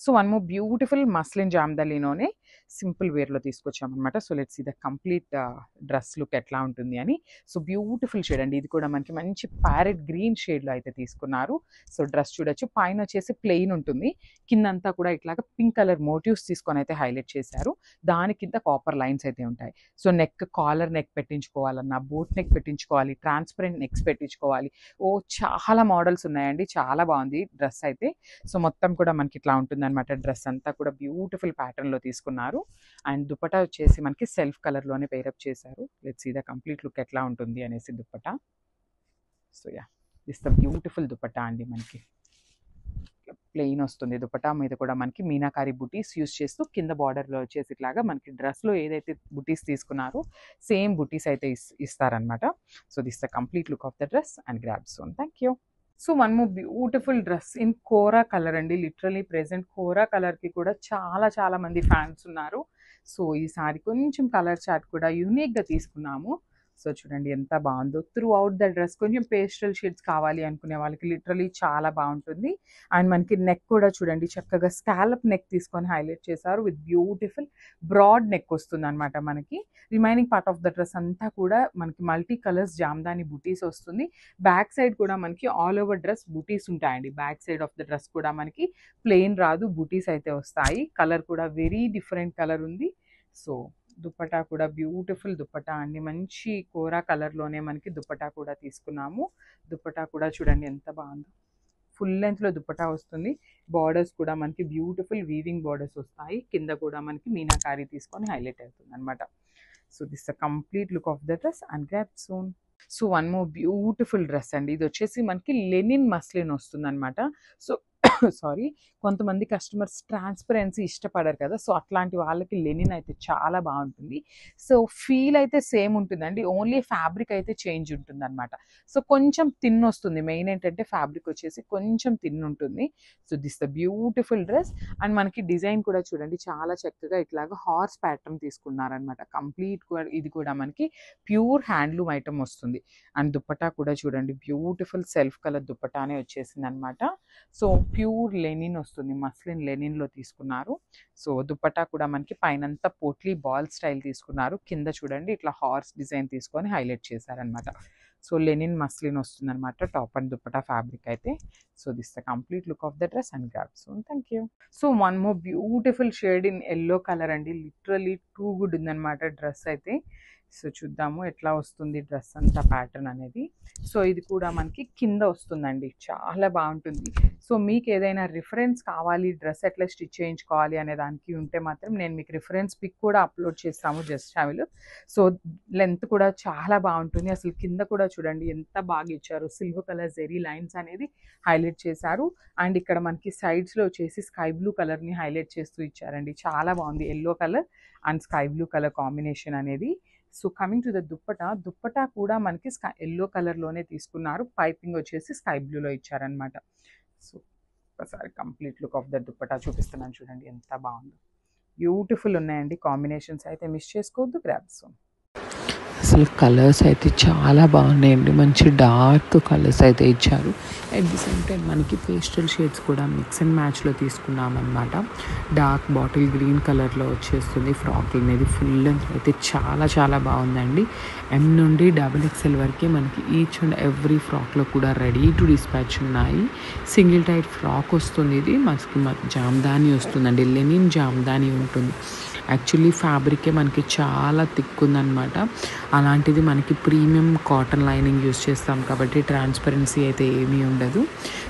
So one more beautiful muslin జామ్దాలిలోనే simple వేర్లో తీసుకొచ్చామన్నమాట. So let's see the complete dress look ఎట్లా ఉంటుంది అని. సో బ్యూటిఫుల్ షేడ్ అండి, ఇది కూడా మనకి మంచి ప్యారెట్ గ్రీన్ షేడ్లో అయితే తీసుకున్నారు. సో డ్రెస్ చూడొచ్చు, పైన వచ్చేసి ప్లెయిన్ ఉంటుంది, కిందంతా కూడా ఇట్లాగా పింక్ కలర్ మోటివ్స్ తీసుకొని అయితే హైలైట్ చేశారు. దాని కింద కాపర్ లైన్స్ అయితే ఉంటాయి. సో నెక్, కాలర్ నెక్ పెట్టించుకోవాలన్నా, బోట్ నెక్ పెట్టించుకోవాలి, ట్రాన్స్పరెంట్ నెక్స్ పెట్టించుకోవాలి, చాలా మోడల్స్ ఉన్నాయండి. చాలా బాగుంది డ్రెస్ అయితే. సో మొత్తం కూడా మనకి ఇట్లా ఉంటుంది అనమాట. డ్రెస్ అంతా కూడా బ్యూటిఫుల్ ప్యాటర్న్లో తీసుకున్నారు. అండ్ దుపట్టా వచ్చేసి మనకి సెల్ఫ్ కలర్లోనే పేరప్ చేశారు. Let's see the complete look ఎట్లా ఉంటుంది అనేసి dupatta. So yeah, this the beautiful dupatta అండి. మనకి ప్లెయిన్ వస్తుంది, దుపట్టా మీద కూడా మనకి మీనాకారి బుటీస్ యూస్ చేస్తూ కింద బార్డర్లో వచ్చేసి ఇట్లాగా మనకి డ్రెస్లో ఏదైతే బుటీస్ తీసుకున్నారో సేమ్ బుటీస్ అయితే ఇస్తారనమాట. So this the complete look of the dress and grab soon. Thank you. So one more beautiful dress in kora colour అండి. లిటరలీ ప్రెసెంట్ కోరా కలర్కి కూడా చాలా మంది ఫ్యాన్స్ ఉన్నారు. సో ఈసారి కొంచెం కలర్ చార్ట్ కూడా యూనిక్గా తీసుకున్నాము. సో చూడండి ఎంత బాగుందో. త్రూ అవుట్ ద డ్రెస్ కొంచెం పేస్టల్ షేడ్స్ కావాలి అనుకునే వాళ్ళకి లిటరలీ చాలా బాగుంటుంది. అండ్ మనకి నెక్ కూడా చూడండి చక్కగా స్కాలప్ నెక్ తీసుకొని హైలైట్ చేశారు విత్ బ్యూటిఫుల్ బ్రాడ్ నెక్ వస్తుంది అనమాట. మనకి remaining part of the dress అంతా కూడా మనకి మల్టీ కలర్స్ జామ్దాని బుటీస్ వస్తుంది. బ్యాక్ సైడ్ కూడా మనకి ఆల్ ఓవర్ డ్రెస్ బుటీస్ ఉంటాయండి. Back side of the dress కూడా మనకి ప్లెయిన్ రాదు, బుటీస్ అయితే వస్తాయి. కలర్ కూడా వెరీ డిఫరెంట్ కలర్ ఉంది. సో దుపట్టా కూడా బ్యూటిఫుల్ దుపట్టా అండి, మంచి కోరా కలర్లోనే మనకి దుపట్టా కూడా తీసుకున్నాము. దుపట్టా కూడా చూడండి ఎంత బాగుందో, ఫుల్ లెంత్లో దుపట్టా వస్తుంది. బార్డర్స్ కూడా మనకి బ్యూటిఫుల్ వీవింగ్ బార్డర్స్ వస్తాయి. కింద కూడా మనకి మీనాకారి తీసుకొని హైలైట్ అవుతుంది అనమాట. So this the complete look of the dress and grab soon. So one more beautiful dress అండి. ఇది వచ్చేసి మనకి లెనిన్ మస్లిన్ వస్తుంది అనమాట. సో సారీ, కొంతమంది కస్టమర్స్ ట్రాన్స్పరెన్సీ ఇష్టపడరు కదా, సో అట్లాంటి వాళ్ళకి లెనిన్ అయితే చాలా బాగుంటుంది. సో ఫీల్ అయితే సేమ్ ఉంటుందండి, ఓన్లీ ఫ్యాబ్రిక్ అయితే చేంజ్ ఉంటుంది అనమాట. సో కొంచెం థిన్ వస్తుంది, మెయిన్ ఏంటంటే ఫ్యాబ్రిక్ వచ్చేసి కొంచెం థిన్ ఉంటుంది. So this the beautiful dress. And మనకి డిజైన్ కూడా చూడండి చాలా చక్కగా ఇట్లాగా హార్స్ ప్యాటర్న్ తీసుకున్నారనమాట. కంప్లీట్ ఇది కూడా మనకి ప్యూర్ హ్యాండ్లూమ్ ఐటమ్ వస్తుంది. అండ్ దుపట్టా కూడా చూడండి బ్యూటిఫుల్ సెల్ఫ్ కలర్ దుపట్టానే వచ్చేసింది అనమాట. సో ప్యూర్ లెనిన్ వస్తుంది, మస్లిన్ లెనిన్లో తీసుకున్నారు. సో దుపట్టా కూడా మనకి పైనంతా పోట్లీ బాల్ స్టైల్ తీసుకున్నారు, కింద చూడండి ఇట్లా హార్స్ డిజైన్ తీసుకొని హైలైట్ చేశారనమాట. సో లెనిన్ మస్లిన్ వస్తుంది అనమాట టాప్ అండ్ దుపట్టా ఫ్యాబ్రిక్ అయితే. So this the complete look of the dress and grab soon. Thank you. So one more beautiful shade in yellow colour అండి. లిటరలీ టూ గుడ్ ఉందన్నమాట dress అయితే. So చూద్దాము ఎట్లా వస్తుంది dress అంతా ప్యాటర్న్ అనేది. So ఇది కూడా మనకి కింద వస్తుందండి, చాలా బాగుంటుంది. సో మీకు ఏదైనా రిఫరెన్స్ కావాలి, డ్రెస్ ఎట్లా స్టిచ్ చేయించుకోవాలి అనే దానికి ఉంటే మాత్రం నేను మీకు రిఫరెన్స్ పిక్ కూడా అప్లోడ్ చేస్తాము just have look. So length కూడా చాలా బాగుంటుంది. అసలు కింద కూడా చూడండి ఎంత బాగా ఇచ్చారు, సిల్వర్ కలర్ జెరీ లైన్స్ అనేది హైలైట్ చేశారు. అండ్ ఇక్కడ మనకి సైడ్స్లో వచ్చేసి స్కై బ్లూ కలర్ని హైలైట్ చేస్తూ ఇచ్చారండి. చాలా బాగుంది, yellow colour and sky blue colour combination అనేది. So coming to the dupatta కూడా మనకి ఎల్లో కలర్లోనే తీసుకున్నారు, పైపింగ్ వచ్చేసి స్కై బ్లూలో ఇచ్చారనమాట. సో ఒకసారి complete look of the dupatta చూపిస్తున్నాను చూడండి ఎంత బాగుందో. బ్యూటిఫుల్ ఉన్నాయండి కాంబినేషన్స్ అయితే, మిస్ చేసుకోవద్దు. గ్రాబ్ సోన్. అసలు కలర్స్ అయితే చాలా బాగున్నాయండి, మంచి డార్క్ కలర్స్ అయితే ఇచ్చారు. అట్ ది సేమ్ టైం మనకి పేస్టల్ షేడ్స్ కూడా మిక్స్ అండ్ మ్యాచ్లో తీసుకున్నాం అనమాట. డార్క్ బాటిల్ గ్రీన్ కలర్లో వచ్చేస్తుంది ఫ్రాక్ అనేది. ఫుల్ లెంత్ అయితే చాలా బాగుందండి. ఎం నుండి XXL వరకు మనకి ఈచ్ అండ్ ఎవ్రీ ఫ్రాక్లో కూడా రెడీ టు డిస్పాచ్ ఉన్నాయి. సింగిల్ టైట్ ఫ్రాక్ వస్తుంది. ఇది మనకి జామ్దాని వస్తుందండి, లెనిన్ జామ్దాని ఉంటుంది. యాక్చువల్లీ ఫ్యాబ్రికే మనకి చాలా థిక్ ఉందన్నమాట. అలాంటిది మనకి ప్రీమియం కాటన్ లైనింగ్ యూస్ చేస్తాం కాబట్టి ట్రాన్స్పరెన్సీ అయితే ఏమీ ఉండదు.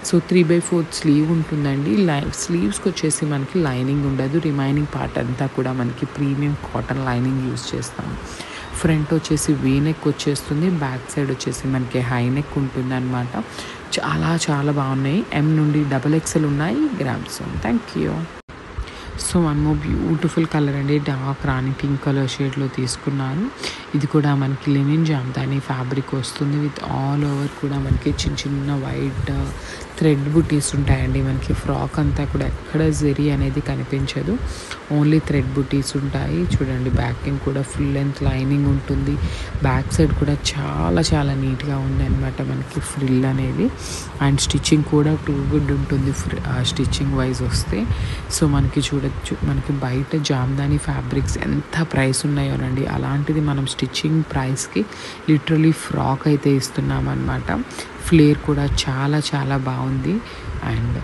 సో 3/4 స్లీవ్ ఉంటుందండి. స్లీవ్స్కి వచ్చేసి మనకి లైనింగ్ ఉండదు. రిమైనింగ్ పార్ట్ అంతా కూడా మనకి ప్రీమియం కాటన్ లైనింగ్ యూస్ చేస్తాం. ఫ్రంట్ వచ్చేసి వీ నెక్ వచ్చేస్తుంది, బ్యాక్ సైడ్ వచ్చేసి మనకి హై నెక్ ఉంటుంది అనమాట. చాలా బాగున్నాయి. ఎం నుండి XXL ఉన్నాయి. Grab soon. Thank you. So one more beautiful colour అండి, డార్క్ రాణి పింక్ కలర్ షేడ్లో తీసుకున్నాను. ఇది కూడా మనకి లెనిన్ జామ్దాని ఫ్యాబ్రిక్ వస్తుంది. విత్ ఆల్ ఓవర్ కూడా మనకి చిన్న చిన్న వైట్ థ్రెడ్ బుటీస్ ఉంటాయండి. మనకి ఫ్రాక్ అంతా కూడా ఎక్కడ జెరీ అనేది కనిపించదు, ఓన్లీ థ్రెడ్ బుటీస్ ఉంటాయి. చూడండి బ్యాకింగ్ కూడా ఫుల్ లెంత్ లైనింగ్ ఉంటుంది. బ్యాక్ సైడ్ కూడా చాలా చాలా నీట్గా ఉంది అనమాట మనకి ఫ్రిల్ అనేది. అండ్ స్టిచ్చింగ్ కూడా టూ గుడ్ ఉంటుంది స్టిచ్చింగ్ వైజ్ వస్తే. సో మనకి చూడొచ్చు మనకి బయట జామ్దాని ఫ్యాబ్రిక్స్ ఎంత ప్రైస్ ఉన్నాయోనండి, అలాంటిది మనం స్టిచ్చింగ్ ప్రైస్కి లిటరలీ ఫ్రాక్ అయితే ఇస్తున్నాం అనమాట. ఫ్లేర్ కూడా చాలా చాలా బాగుంది. అండ్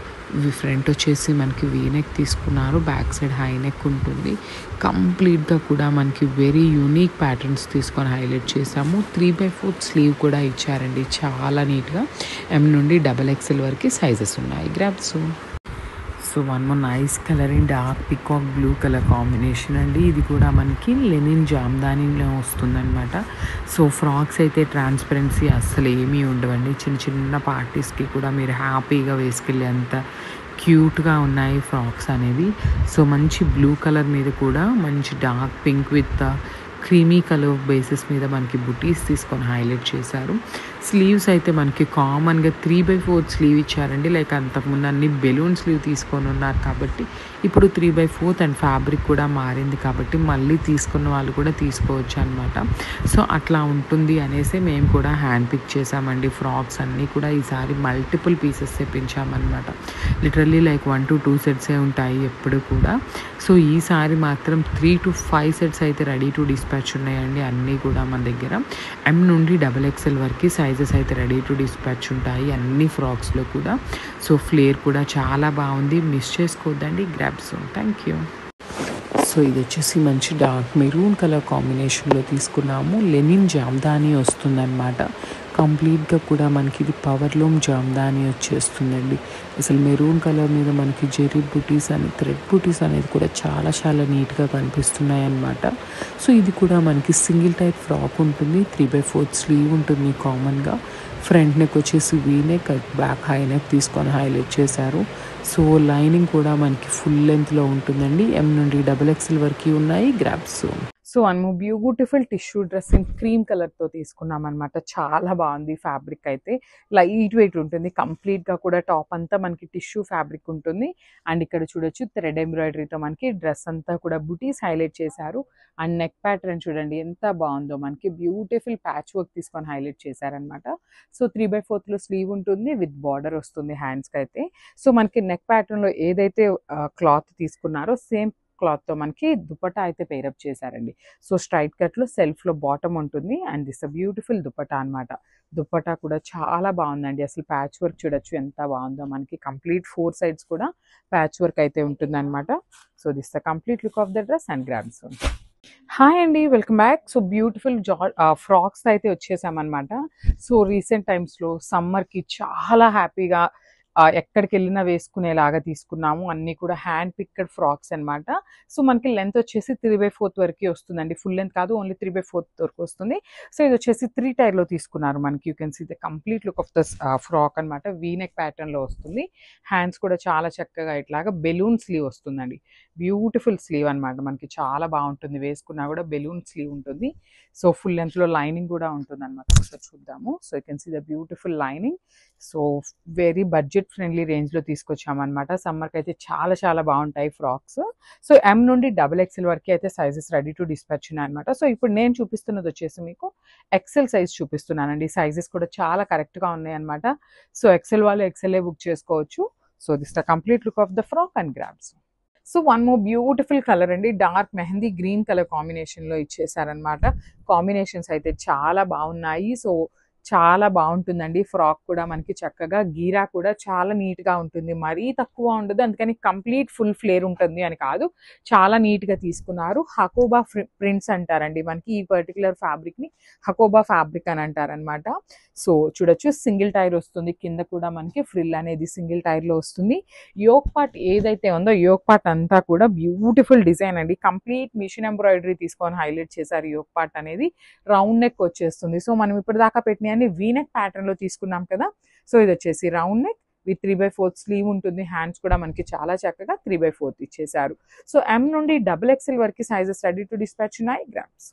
ఫ్రంట్ వచ్చేసి మనకి వీనెక్ తీసుకున్నారు, బ్యాక్ సైడ్ హై నెక్ ఉంటుంది. కంప్లీట్గా కూడా మనకి వెరీ యూనిక్ ప్యాటర్న్స్ తీసుకొని హైలైట్ చేసాము. 3/4 స్లీవ్ కూడా ఇచ్చారండి, చాలా నీట్గా. M నుండి XXL వరకు సైజెస్ ఉన్నాయి. Grabs. So one more nice colour in dark peacock blue colour combination అండి. ఇది కూడా మనకి లెనిన్ జామ్దానీలో వస్తుందన్నమాట. సో ఫ్రాక్స్ అయితే ట్రాన్స్పరెన్సీ అస్సలు ఏమీ ఉండవండి. చిన్న చిన్న పార్టీస్కి కూడా మీరు హ్యాపీగా వేసుకెళ్ళే అంత క్యూట్గా ఉన్నాయి ఫ్రాక్స్ అనేవి. సో మంచి బ్లూ కలర్ మీద కూడా మంచి dark pink with creamy colour basis మీద మనకి బుటీస్ తీసుకొని హైలైట్ చేశారు. స్లీవ్స్ అయితే మనకి కామన్గా 3/4 స్లీవ్ ఇచ్చారండి. లైక్ అంతకుముందు అన్ని బెలూన్ స్లీవ్ తీసుకొని ఉన్నారు కాబట్టి ఇప్పుడు 3/4 అండ్ ఫ్యాబ్రిక్ కూడా మారింది కాబట్టి మళ్ళీ తీసుకున్న వాళ్ళు కూడా తీసుకోవచ్చు అనమాట. సో అట్లా ఉంటుంది అనేసి మేము కూడా హ్యాండ్ పిక్ చేసామండి. ఫ్రాక్స్ అన్నీ కూడా ఈసారి మల్టిపుల్ పీసెస్ తెప్పించామన్నమాట. లిటరల్లీ లైక్ 1 to 2 సెట్సే ఉంటాయి ఎప్పుడు కూడా. సో ఈసారి మాత్రం 3 to 5 సెట్స్ అయితే రెడీ టు డిస్పాచ్ ఉన్నాయండి అన్నీ కూడా మన దగ్గర. M నుండి XXL వరకు సైజెస్ అయితే రెడీ టు డిస్పాచ్ ఉంటాయి అన్ని ఫ్రాక్స్లో కూడా. సో ఫ్లేర్ కూడా చాలా బాగుంది, మిస్ చేసుకోవద్దండి. గ్రాబ్స్. Thank you. సో ఇది వచ్చేసి మంచి డార్క్ మెరూన్ కలర్ కాంబినేషన్లో తీసుకున్నాము. లెనిన్ జామ్దాని వస్తుందన్నమాట. కంప్లీట్గా కూడా మనకి ఇది పవర్లూమ్ జామ్దాని వచ్చేస్తుందండి. అసలు మెరూన్ కలర్ మీద మనకి జెరీ బుటీస్ అని థ్రెడ్ బుటీస్ అనేది కూడా చాలా చాలా నీట్గా కనిపిస్తున్నాయి అన్నమాట. సో ఇది కూడా మనకి సింగిల్ టైప్ ఫ్రాక్ ఉంటుంది. 3/4 స్లీవ్ ఉంటుంది కామన్గా. ఫ్రంట్ నెక్ వచ్చేసి V neck, back high neck తీసుకొని హైలైట్ చేశారు. సో లైనింగ్ కూడా మనకి ఫుల్ లెంత్లో ఉంటుందండి. M నుండి XXL వరకు ఉన్నాయి. గ్రాబ్స్. సో మనము beautiful tissue dress in cream కలర్తో తీసుకున్నాం అనమాట. చాలా బాగుంది. ఫ్యాబ్రిక్ అయితే లైట్ వెయిట్ ఉంటుంది. కంప్లీట్గా కూడా టాప్ అంతా మనకి టిష్యూ ఫ్యాబ్రిక్ ఉంటుంది. అండ్ ఇక్కడ చూడొచ్చు థ్రెడ్ ఎంబ్రాయిడరీతో మనకి డ్రెస్ అంతా కూడా బుటీస్ హైలైట్ చేశారు. అండ్ నెక్ ప్యాటర్న్ చూడండి ఎంత బాగుందో, మనకి బ్యూటిఫుల్ ప్యాచ్ వర్క్ తీసుకొని హైలైట్ చేశారనమాట. సో 3/4 స్లీవ్ ఉంటుంది విత్ బార్డర్ వస్తుంది హ్యాండ్స్కి అయితే. సో మనకి నెక్ ప్యాటర్న్లో ఏదైతే క్లాత్ తీసుకున్నారో సేమ్ క్లాత్తో మనకి దుపట్టా అయితే పేరప్ చేశారండి. సో స్ట్రైట్ కట్లో సెల్ఫ్లో బాటమ్ ఉంటుంది. అండ్ దిస్ బ్యూటిఫుల్ దుపట్టా అనమాట. దుపట్టా కూడా చాలా బాగుందండి. అసలు ప్యాచ్ వర్క్ చూడొచ్చు ఎంత బాగుందో. మనకి కంప్లీట్ 4 సైడ్స్ కూడా ప్యాచ్ వర్క్ అయితే ఉంటుందన్నమాట. So this the complete look of the dress and grabs. Hi అండి, welcome back. So beautiful frocks అయితే వచ్చేసామన్నమాట. సో రీసెంట్ టైమ్స్లో సమ్మర్కి చాలా హ్యాపీగా ఎక్కడికి వెళ్ళినా వేసుకునేలాగా తీసుకున్నాము. అన్నీ కూడా హ్యాండ్ పిక్డ్ ఫ్రాక్స్ అనమాట. సో మనకి లెంత్ వచ్చేసి 3/4 వరకు వస్తుందండి. ఫుల్ లెంత్ కాదు, ఓన్లీ 3/4 వరకు వస్తుంది. సో ఇది వచ్చేసి 3 టైర్లో తీసుకున్నారు మనకి. You can see the complete look of the frock అనమాట. వీనెక్ ప్యాటర్న్లో వస్తుంది. హ్యాండ్స్ కూడా చాలా చక్కగా ఇట్లాగా బెలూన్ స్లీవ్ వస్తుందండి. బ్యూటిఫుల్ స్లీవ్ అనమాట. మనకి చాలా బాగుంటుంది, వేసుకున్నా కూడా బెలూన్ స్లీవ్ ఉంటుంది. సో ఫుల్ లెంత్లో లైనింగ్ కూడా ఉంటుంది అనమాట. ఒకసారి చూద్దాము. So you can see the beautiful lining. So very budget friendly రేంజ్లో తీసుకొచ్చామన్నమాట. సమ్మర్కి అయితే చాలా చాలా బాగుంటాయి ఫ్రాక్స్. సో M నుండి XXL వరకు అయితే సైజెస్ రెడీ టు డిస్పాచ్ ఉన్నాయన్నమాట. సో ఇప్పుడు నేను చూపిస్తున్నది వచ్చేసి మీకు XL సైజ్ చూపిస్తున్నానండి. సైజెస్ కూడా చాలా కరెక్ట్గా ఉన్నాయన్నమాట. సో XL వాళ్ళు XLఏ బుక్ చేసుకోవచ్చు. So this the complete look of the frock and grabs. So one more beautiful colour అండి. డార్క్ మెహందీ గ్రీన్ కలర్ కాంబినేషన్లో ఇచ్చేసారనమాట. కాంబినేషన్స్ అయితే చాలా బాగున్నాయి. సో చాలా బాగుంటుందండి. ఫ్రాక్ కూడా మనకి చక్కగా గీరా కూడా చాలా నీట్గా ఉంటుంది, మరీ తక్కువ ఉండదు. అందుకని కంప్లీట్ ఫుల్ ఫ్లేర్ ఉంటుంది అని కాదు, చాలా నీట్గా తీసుకున్నారు. హకోబా ప్రింట్స్ అంటారండి మనకి ఈ పర్టికులర్ ఫ్యాబ్రిక్ని. హకోబా ఫ్యాబ్రిక్ అని అంటారనమాట. సో చూడొచ్చు సింగిల్ టైర్ వస్తుంది. కింద కూడా మనకి ఫ్రిల్ అనేది సింగిల్ టైర్లో వస్తుంది. యోక్ పార్ట్ ఏదైతే ఉందో యోక్ పార్ట్ అంతా కూడా బ్యూటిఫుల్ డిజైన్ అండి. కంప్లీట్ మిషన్ ఎంబ్రాయిడరీ తీసుకొని హైలైట్ చేశారు. యోక్ పార్ట్ అనేది రౌండ్ నెక్ వచ్చేస్తుంది. సో మనం ఇప్పుడు దాకా పెట్టిన వీనెక్ ప్యాటర్న్ లో తీసుకున్నాం కదా. సో ఇది వచ్చేసి రౌండ్ నెక్ విత్ 3/4 స్లీవ్ ఉంటుంది. హ్యాండ్స్ కూడా మనకి చాలా చక్కగా 3/4 ఇచ్చేసారు. సో M నుండి XXL వరకు సైజెస్ రెడీ టు డిస్పాచ్ ఉన్నాయి. గ్రామ్స్.